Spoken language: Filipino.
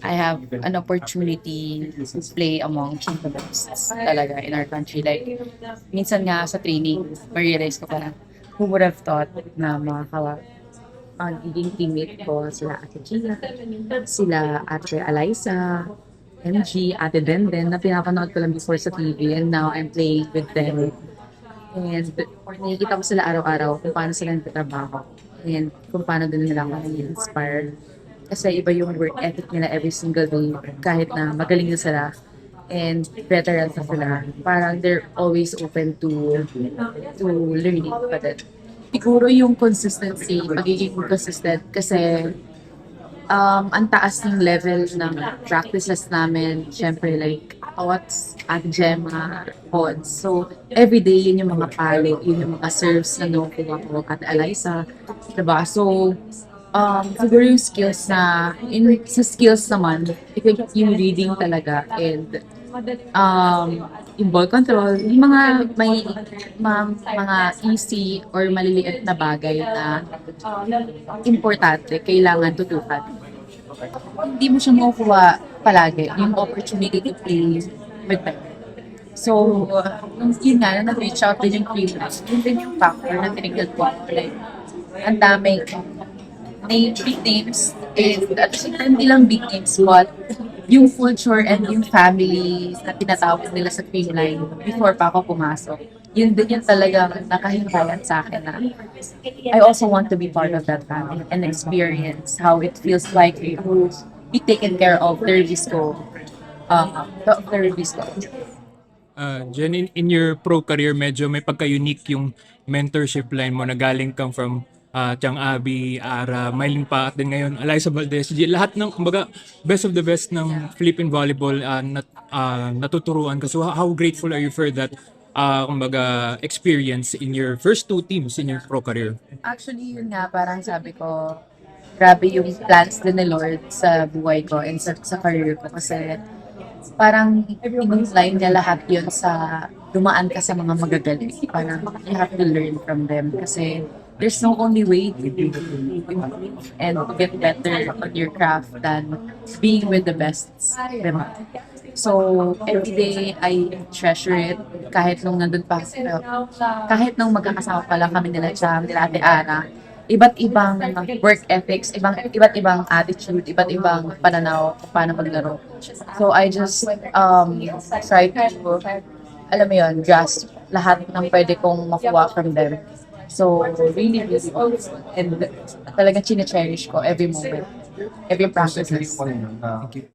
I have an opportunity to play among the best talaga in our country. Like, minsan nga sa training, ma-realize ko parang, who would have thought na ang magiging teammate ko sila Ate Gina, sila Ate Eliza, MG, Ate Denden, na pinapanood ko lang before sa TV and now I'm playing with them. And nakikita ko sila araw-araw kung paano sila nagtatrabaho and kung paano din nila ako inspired. Kasi iba yung work ethic nila every single day kahit na magaling na sila and veterans na sila. Parang they're always open to learning pa din. Siguro yung consistency, pagiging consistent kasi ang taas ng level ng practices namin. Siyempre, like, thoughts, at Gemma, pods. So, everyday, yun yung mga palo, yun yung mga serves na nakukuha ko at Eliza. Diba? So, siguro yung skills sa skills naman, I think yung reading talaga and yung ball control, yung mga easy or maliliit na bagay na importante, kailangan tutukan. Hindi mo siya makukuha palagi, yung opportunity to play with them. So, yun nga, na nag-reach out din yung Cleveland. Yun din yung factor na tinignan ko. Like, ang daming big names, and at the same time, hindi lang big names, but yung culture and yung family na tinatawag nila sa Creamline before pa ako pumasok. Yun din yung talagang nakahintayan sa akin na I also want to be part of that family and experience how it feels like to be taken care of their disco. Their disco. Jen, in your pro career, medyo may pagka-unique yung mentorship line mo na galing kang from Tiang Abi, Ara, Mylene Pa, at din ngayon, Eliza Valdez. Lahat ng, kumbaga, best of the best ng Philippine Volleyball natuturuan ka. So how grateful are you for that kumbaga, experience in your first two teams in your pro career? Actually, yun nga, parang sabi ko, grabe yung plans din ni Lord sa buhay ko and sa career ko. Kasi parang in-line niya lahat yun sa dumaan ka sa mga magagaling. Parang you have to learn from them. Kasi there's no only way to improve and get better on your craft than being with the best. Diba? So, every day, I treasure it. Kahit nung nandun pa, kahit nung magkakasama pa lang kami nila Cham, nila Ate Ana, iba't ibang work ethics, iba't ibang attitude, iba't ibang pananaw kung paano maglaro. So, I just try to, alam mo yun, grasp lahat ng pwede kong makuha from them. So, really, really awesome. And talagang chine-cherish ko every moment, every practice. Thank you.